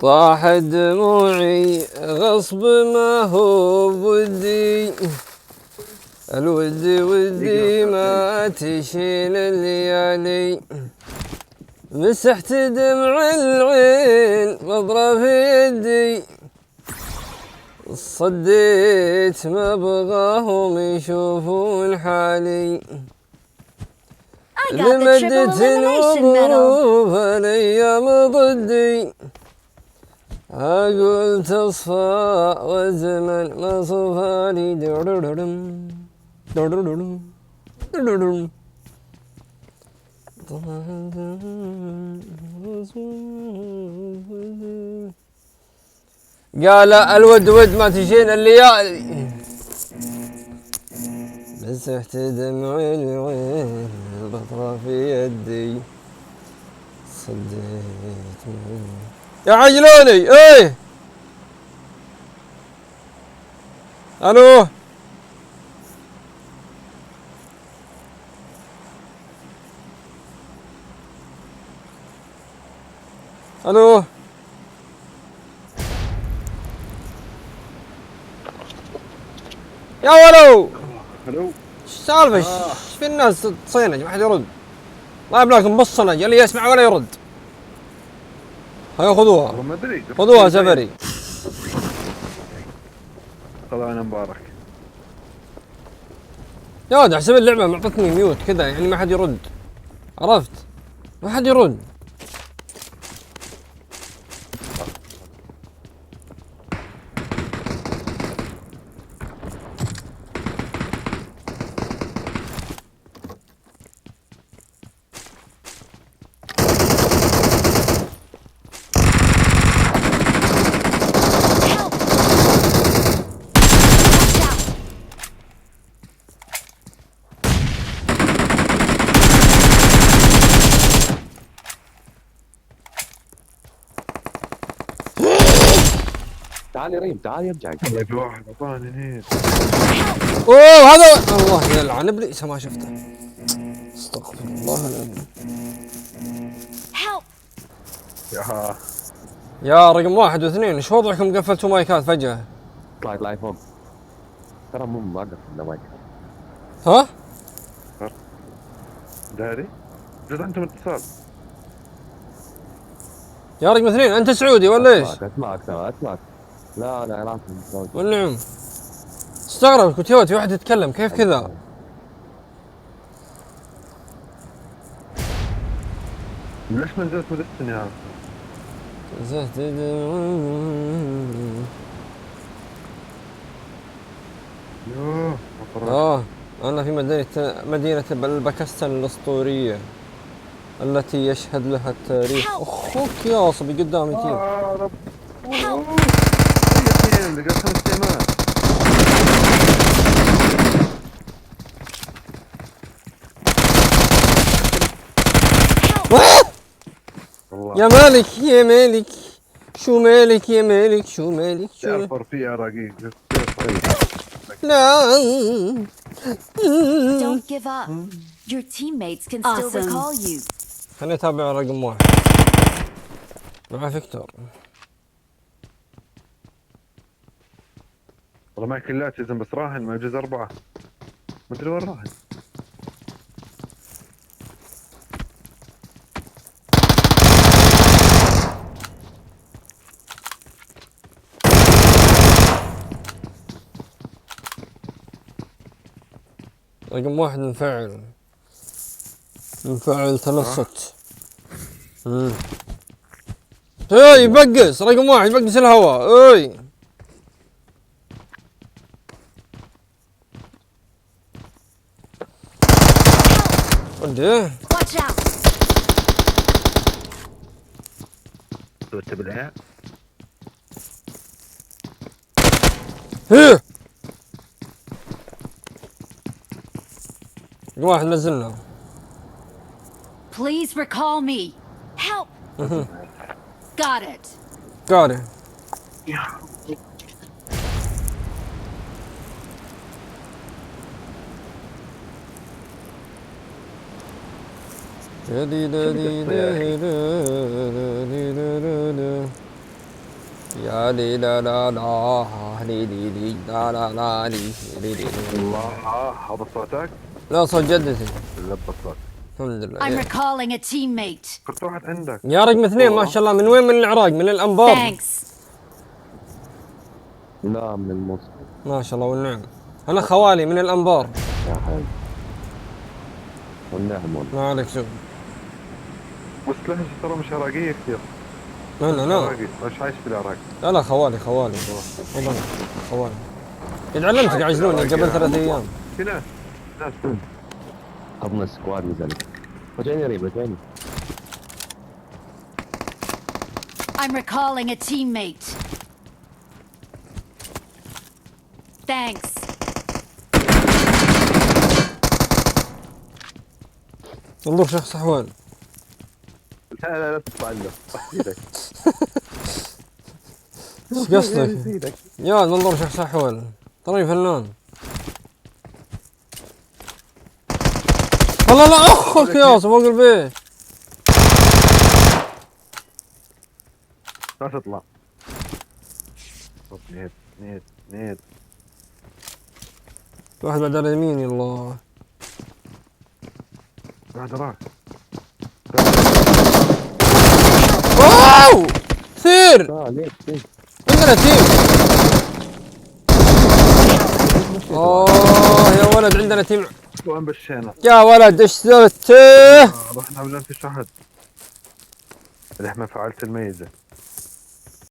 طاحت دموعي غصب ما هو بودي، الودي ودي ما تشيل الليالي، مسحت دمع العين بأطراف يدي، صديت ما ابغاهم يشوفون حالي، لمدة وظروف الايام ضدي، اقول تصفى والزمن ما صفالي. قال الود ود ما تشين الليالي، مسحت دمعي العين بأطراف يدي، صديت يا عجلوني. ايه الو الو يا ولو. الو ايش السالفه؟ ايش في الناس تصينج ما حد يرد؟ ما بلاكم بصنج اللي يسمع ولا يرد. هيا خذوها والله ما ادري. خذوها سفري. طلعنا مبارك. يا ولد احسب اللعبه معطتني ميوت كذا يعني ما حد يرد، عرفت؟ ما حد يرد. تعال يا ريم تعال يرجع. والله في واحد اعطاني هيك. اوه هذا الله يلعن ابليس ما شفته. استغفر الله العظيم. يا يا رقم واحد واثنين ايش وضعكم قفلتوا مايكات فجأة؟ اطلع فوق. ترى مو ما قفلنا مايك. ها؟ داري جد انتم اتصال. يا رقم اثنين انت سعودي ولا ايش؟ اسمعك. لا انا عراقي. والنعم. استغرب كنت في واحد يتكلم كيف كذا؟ ليش ما نزلت مدستني هذا؟ زهت يوه مطرح. انا في مدينة الباكستان الاسطورية التي يشهد لها التاريخ. اخوك يا صبي قدامي تيم. رب. اثنين لقيت 5 تيمات. يا مالك يا مالك شو مالك يا مالك شو مالك شو مالك. تعرف في عراقي. لا. Don't give up. Your teammates can still recall you. خليني اتابع رقم واحد مع فيكتور. والله معي كلات اذا بس راهن ما يجوز 4. ما ادري وين راهن. رقم واحد منفعل تلصت. اي يبقس رقم واحد يبقس الهواء. اي وديه Watch out. دوت بالعيال. هيه رقم واحد نزلنا. Please recall me. Help. Got it. قاري يا دي دا دي دا دي دا دا دا. يا لي لا لا لا لي لي لي لا لا لا لي لي لي لي. الله هذا صوتك؟ لا صوت جدتي. لبى الصوت. الحمد I'm لله. recalling a teammate. كنت واحد عندك. يا رقم اثنين ما شاء الله. من وين؟ من العراق، من الانبار. Thanks. لا من الموصل. ما شاء الله والنعم. انا خوالي من الانبار. يا حي والنعم والله. ما عليك شغل. بس لهجة ترى مش عراقية كثير. انا عراقي مش عايش في العراق. لا لا خوالي والله خوالي. قد علمتك عجلوني قبل 3 ايام. في ناس خذنا السكواد نزلت. رجعني ريب رجعني. I'm recalling a teammate. Thanks. انظر شخص احوال. لا تطلع عنه. ايدك. ايش قصدك؟ يا منظور شخص احوال. ترى فنان. والله لا اخك يا فوق البيت. لا تطلع. نيت نيت نيت. واحد بعد على يميني. الله بعد راك. واو كثير. ليش ليش؟ عندنا تيم. يا ولد عندنا تيم. وين بشينا؟ يا ولد ايش سويت؟ رحنا بنفس الشهد. اللي احنا فعلت الميزة.